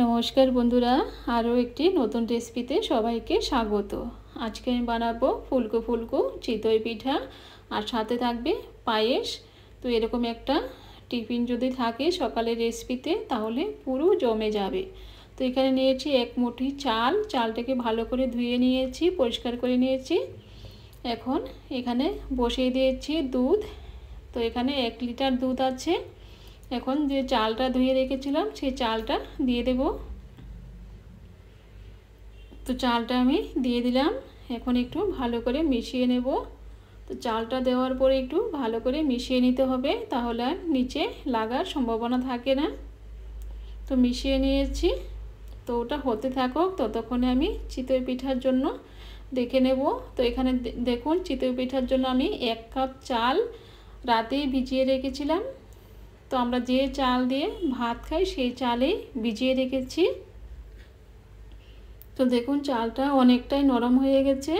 নমস্কার বন্ধুরা, আরও একটি নতুন রেসিপিতে সবাইকে স্বাগত। আজকে আমি বানাবো ফুলকো ফুলকো চিতই পিঠা, আর সাথে থাকবে পায়েস। তো এরকম একটা টিফিন যদি থাকে সকালের রেসিপিতে তাহলে পুরো জমে যাবে। তো এখানে নিয়েছি এক মুঠি চাল, চালটাকে ভালো করে ধুয়ে নিয়েছি, পরিষ্কার করে নিয়েছি। এখন এখানে বসিয়ে দিয়েছি দুধ। তো এখানে 1 লিটার দুধ আছে। এখন যে চালটা ধুয়ে রেখেছিলাম সেই চালটা দিয়ে দেব। তো চালটা আমি দিয়ে দিলাম। এখন একটু ভালো করে মিশিয়ে নেব। তো চালটা দেওয়ার পরে একটু ভালো করে মিশিয়ে নিতে হবে, তাহলে আর নিচে লাগার সম্ভাবনা থাকে না। তো মিশিয়ে নিয়েছি। তো ওটা হতে থাকুক, ততক্ষণে আমি চিতই পিঠার জন্য দেখে নেব। তো এখানে দেখুন, চিতই পিঠার জন্য আমি 1 কাপ চাল রাতেই ভিজিয়ে রেখেছিলাম। তো আমরা যে চাল দিয়ে ভাত খাই সেই চালেই ভিজিয়ে রেখেছি। তো দেখুন চালটা অনেকটাই নরম হয়ে গেছে।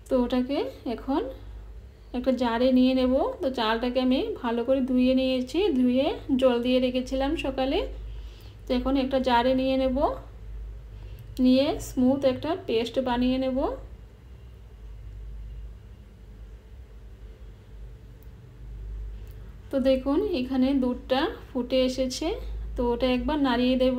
তো ওটাকে এখন একটা জারে নিয়ে নেব। তো চালটাকে আমি ভালো করে ধুয়ে নিয়েছি, ধুয়ে জল দিয়ে রেখেছিলাম সকালে। তো এখন একটা জারে নিয়ে নেব, নিয়ে স্মুথ একটা পেস্ট বানিয়ে নেব। তো দেখুন এখানে দুধটা ফুটে এসেছে। তো ওটা একবার নাড়িয়ে দেব।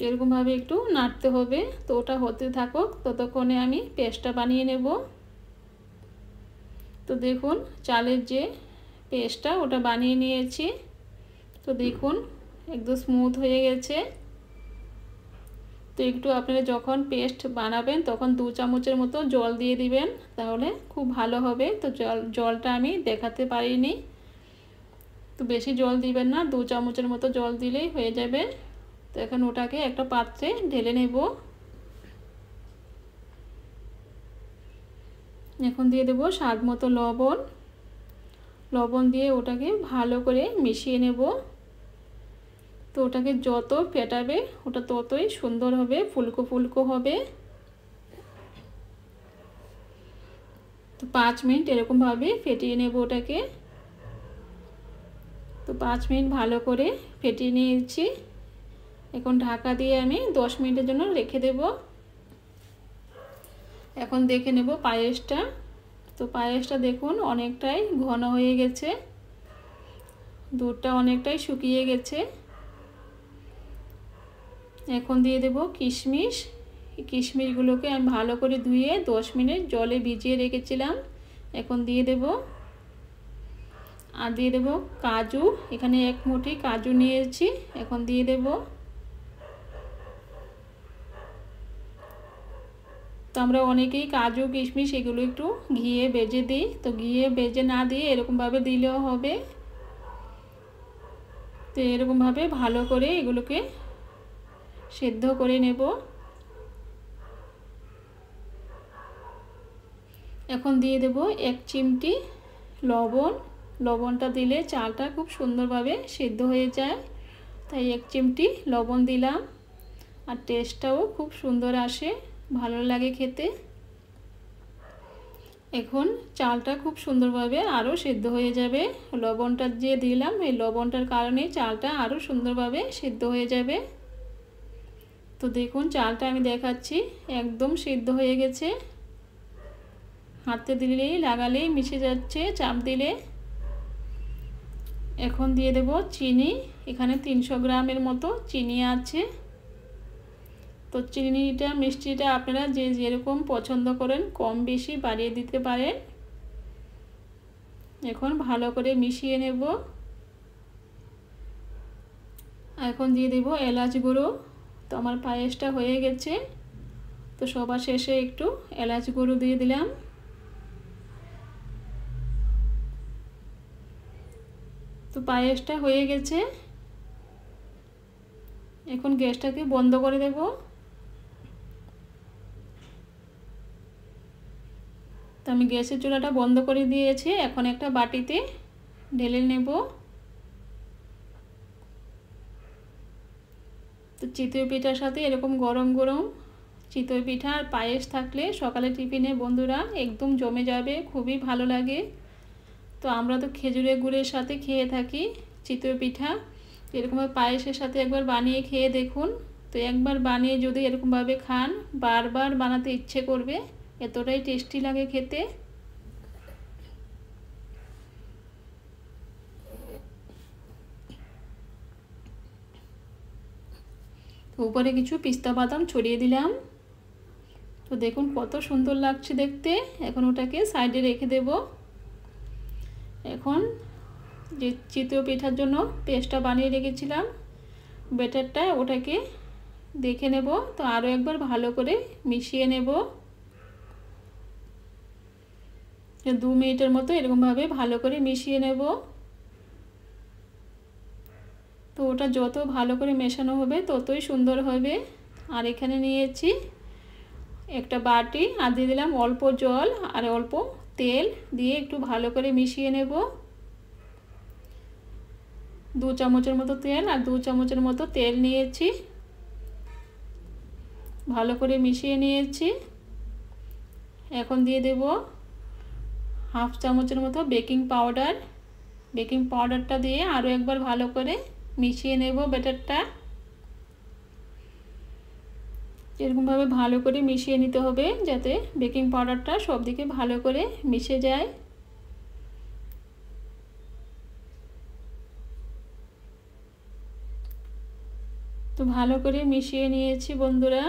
এরকমভাবে একটু নাড়তে হবে। তো ওটা হতে থাকুক, ততক্ষণে আমি পেস্টটা বানিয়ে নেব। তো দেখুন চালের যে পেস্টটা ওটা বানিয়ে নিয়েছি। তো দেখুন একদম স্মুথ হয়ে গেছে। তো একটু আপনারা যখন পেস্ট বানাবেন তখন 2 চামচের মতো জল দিয়ে দিবেন, তাহলে খুব ভালো হবে। তো জলটা আমি দেখাতে পারিনি। তো বেশি জল দিবেন না, 2 চামচের মতো জল দিলেই হয়ে যাবে। তো এখন ওটাকে একটা পাত্রে ঢেলে নেব। এখন দিয়ে দেব স্বাদ মতো লবণ। লবণ দিয়ে ওটাকে ভালো করে মিশিয়ে নেব। তো ওটাকে যত ফেটাবে ওটা ততই সুন্দর হবে, ফুলকো ফুলকো হবে। তো 5 মিনিট এরকমভাবে ফেটিয়ে নেব ওটাকে। তো 5 মিনিট ভালো করে ফেটিয়ে নিয়েছি। এখন ঢাকা দিয়ে আমি 10 মিনিটের জন্য রেখে দেব। এখন দেখে নেব পায়েসটা। তো পায়েসটা দেখুন অনেকটাই ঘন হয়ে গেছে, দুধটা অনেকটাই শুকিয়ে গেছে। এখন দিয়ে দেব কিশমিশ। এই কিশমিশগুলোকে আমি ভালো করে ধুয়ে 10 মিনিট জলে ভিজিয়ে রেখেছিলাম। এখন দিয়ে দেব। আর দিয়ে দেব কাজু। এখানে 1 মুঠি কাজু নিয়েছি, এখন দিয়ে দেব। তো আমরা অনেকেই কাজু কিশমিশ এগুলো একটু ঘিয়ে ভেজে দিই। তো ঘিয়ে ভেজে না দিয়ে এরকমভাবে দিলেও হবে। তো এরকমভাবে ভালো করে এগুলোকে সেদ্ধ করে নেব। এখন দিয়ে দেব 1 চিমটি লবণ। লবণটা দিলে চালটা খুব সুন্দরভাবে সেদ্ধ হয়ে যায়, তাই 1 চিমটি লবণ দিলাম। আর টেস্টটাও খুব সুন্দর আসে, ভালো লাগে খেতে। এখন চালটা খুব সুন্দরভাবে আরও সেদ্ধ হয়ে যাবে। লবণটা যে দিলাম এই লবণটার কারণে চালটা আরও সুন্দরভাবে সেদ্ধ হয়ে যাবে। তো দেখুন চালটা আমি দেখাচ্ছি একদম সেদ্ধ হয়ে গেছে, হাতে দিলেই লাগালেই মিশে যাচ্ছে চাপ দিলে। এখন দিয়ে দেব চিনি। এখানে 300 গ্রামের মতো চিনি আছে। তো চিনিটা মিষ্টিটা আপনারা যে যেরকম পছন্দ করেন কম বেশি বাড়িয়ে দিতে পারেন। এখন ভালো করে মিশিয়ে নেব। এখন দিয়ে দেব এলাচ গুঁড়ো। তো আমার পায়েসটা হয়ে গেছে। তো সবার শেষে একটু এলাচ গুঁড়ো দিয়ে দিলাম। তো পায়েসটা হয়ে গেছে। এখন গ্যাসটাকে বন্ধ করে দেব। তো আমি গ্যাসের চুলাটা বন্ধ করে দিয়েছি। এখন একটা বাটিতে ঢেলে নেব। তো চিতই পিঠার সাথে এরকম গরম গরম চিতই পিঠা আর পায়েস থাকলে সকালে টিফিনে বন্ধুরা একদম জমে যাবে, খুবই ভালো লাগে। তো আমরা তো খেজুরের গুড়ের সাথে খেয়ে থাকি চিতই পিঠা। এরকমভাবে পায়েসের সাথে একবার বানিয়ে খেয়ে দেখুন। তো একবার বানিয়ে যদি এরকমভাবে খান বারবার বানাতে ইচ্ছে করবে, এতটাই টেস্টি লাগে খেতে। তো উপরে কিছু পিস্তা বাদাম ছড়িয়ে দিলাম। তো দেখুন কত সুন্দর লাগছে দেখতে। এখন ওটাকে সাইডে রেখে দেব। এখন যে চিতই পিঠার জন্য পেস্টটা বানিয়ে রেখেছিলাম ব্যাটারটা, ওটাকে দেখে নেব। তো আরও একবার ভালো করে মিশিয়ে নেব। 2 মিনিটের মতো এরকমভাবে ভালো করে মিশিয়ে নেব। তো ওটা যত ভালো করে মেশানো হবে ততই সুন্দর হবে। আর এখানে নিয়েছি একটা বাটি, আর দিয়ে দিলাম অল্প জল আর অল্প তেল দিয়ে একটু ভালো করে মিশিয়ে নেব। 2 চামচের মতো তেল আর 2 চামচের মতো তেল নিয়েছি, ভালো করে মিশিয়ে নিয়েছি। এখন দিয়ে দেব হাফ চামচের মতো বেকিং পাউডার। বেকিং পাউডারটা দিয়ে আরও একবার ভালো করে মিশিয়ে নেব ব্যাটারটা। এরকমভাবে ভালো করে মিশিয়ে নিতে হবে যাতে বেকিং পাউডারটা সব দিকে ভালো করে মিশে যায়। তো ভালো করে মিশিয়ে নিয়েছি বন্ধুরা।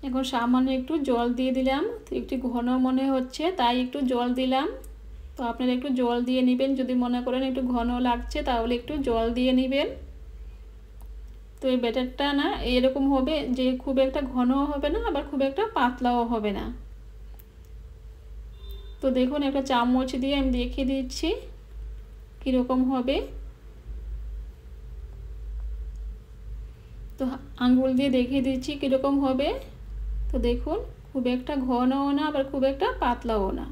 এখন সামান্য একটু জল দিয়ে দিলাম। একটু ঘন মনে হচ্ছে তাই একটু জল দিলাম। তো আপনারা একটু জল দিয়ে নেবেন, যদি মনে করেন একটু ঘন লাগছে তাহলে একটু জল দিয়ে নেবেন। তো এই ব্যাটারটা না এরকম হবে যে খুব একটা ঘনও হবে না আবার খুব একটা পাতলাও হবে না। তো দেখুন একটা চামচ দিয়ে আমি দেখিয়ে দিচ্ছি কীরকম হবে। তো আঙ্গুল দিয়ে দেখিয়ে দিচ্ছি কীরকম হবে। তো দেখুন খুব একটা ঘনও না আবার খুব একটা পাতলাও না।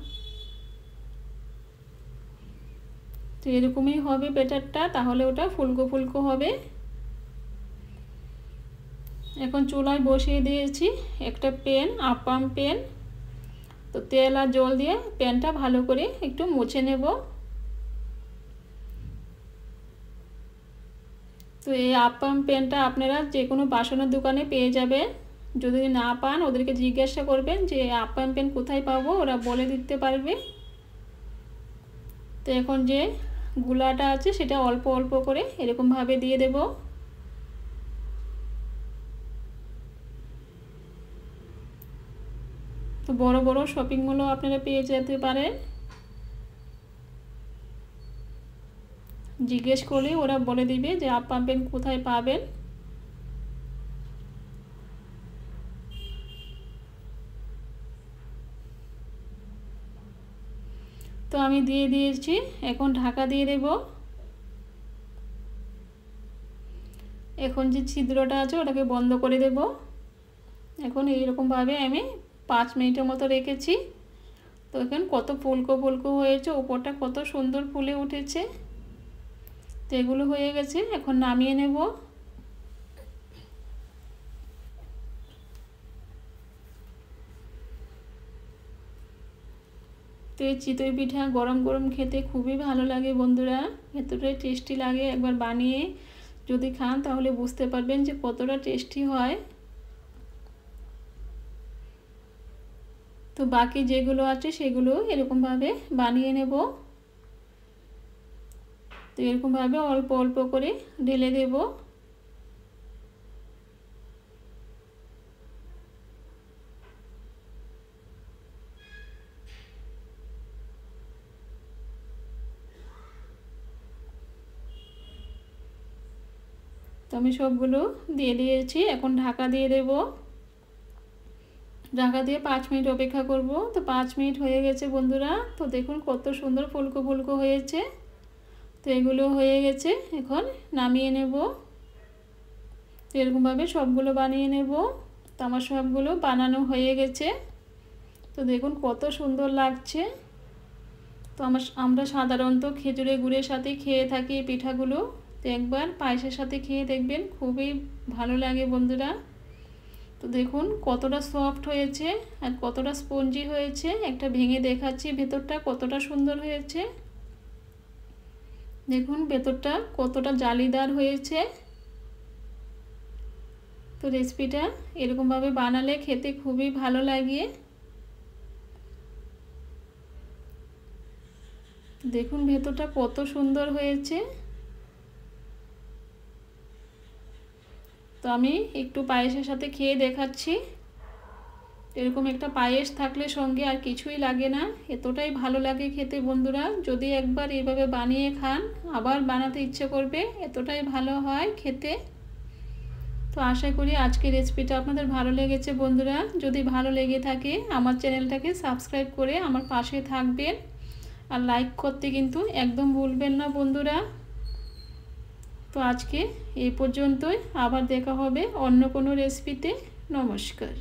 তো এরকমই হবে ব্যাটারটা, তাহলে ওটা ফুলকো ফুলকো হবে। এখন চুলায় বসিয়ে দিয়েছি একটা প্যান, আপ্পাম প্যান। তো তেল আর জল দিয়ে প্যানটা ভালো করে একটু মুছে নেব। তো এই আপ্পাম প্যানটা আপনারা যে কোনো বাসনের দোকানে পেয়ে যাবেন। যদি না পান ওদেরকে জিজ্ঞাসা করবেন যে আপ্পাম প্যান কোথায় পাবো, ওরা বলে দিতে পারবে। তো এখন যে গুলাটা আছে সেটা অল্প অল্প করে এরকমভাবে দিয়ে দেব। তো বড় বড় শপিং মলও আপনারা পেয়ে যেতে পারেন, জিজ্ঞেস করলে ওরা বলে দিবে যে আপ্পাম প্যান কোথায় পাবেন। তো আমি দিয়ে দিয়েছি, এখন ঢাকা দিয়ে দেব। এখন যে ছিদ্রটা আছে ওটাকে বন্ধ করে দেব। এখন এইরকমভাবে আমি 5 মিনিটের মতো রেখেছি। তো এখন কত ফুলকো ফুলকো হয়েছে, উপরটা কত সুন্দর ফুলে উঠেছে। তো এগুলো হয়ে গেছে, এখন নামিয়ে নেব। তো এই চিতই পিঠা গরম গরম খেতে খুবই ভালো লাগে বন্ধুরা, এতটাই টেস্টি লাগে। একবার বানিয়ে যদি খান তাহলে বুঝতে পারবেন যে কতটা টেস্টি হয়। তো বাকি যেগুলো আছে সেগুলো এরকমভাবে বানিয়ে নেব। তো এরকমভাবে অল্প অল্প করে ঢেলে দেব। তো আমি সবগুলো দিয়ে দিয়েছি, এখন ঢাকা দিয়ে দেব। ঢাকা দিয়ে 5 মিনিট অপেক্ষা করব। তো 5 মিনিট হয়ে গেছে বন্ধুরা। তো দেখুন কত সুন্দর ফুলকো ফুলকো হয়েছে। তো এগুলো হয়ে গেছে, এখন নামিয়ে নেব। তো এরকমভাবে সবগুলো বানিয়ে নেব। তো আমার সবগুলো বানানো হয়ে গেছে। তো দেখুন কত সুন্দর লাগছে। তো আমরা সাধারণত খেজুরের গুড়ের সাথে খেয়ে থাকি এই পিঠাগুলো। তো একবার পায়েসের সাথে খেয়ে দেখবেন, খুবই ভালো লাগে বন্ধুরা। তো দেখুন কতটা সফট হয়েছে আর কতটা স্পঞ্জি হয়েছে। একটা ভেঙে দেখাচ্ছি ভেতরটা কতটা সুন্দর হয়েছে। দেখুন ভেতরটা কতটা জালিদার হয়েছে। তো রেসিপিটা এরকমভাবে বানালে খেতে খুবই ভালো লাগে। দেখুন ভেতরটা কত সুন্দর হয়েছে। তো আমি একটু পায়েসের সাথে খেয়ে দেখাচ্ছি। এরকম একটা পায়েস থাকলে সঙ্গে আর কিছুই লাগে না, এতটাই ভালো লাগে খেতে বন্ধুরা। যদি একবার এইভাবে বানিয়ে খান আবার বানাতে ইচ্ছে করবে, এতটাই ভালো হয় খেতে। তো আশা করি আজকের রেসিপিটা আপনাদের ভালো লেগেছে বন্ধুরা। যদি ভালো লেগে থাকে আমার চ্যানেলটাকে সাবস্ক্রাইব করে আমার পাশে থাকবেন, আর লাইক করতে কিন্তু একদম ভুলবেন না বন্ধুরা। তো আজকে এই পর্যন্তই, আবার দেখা হবে অন্য কোনো রেসিপিতে। নমস্কার।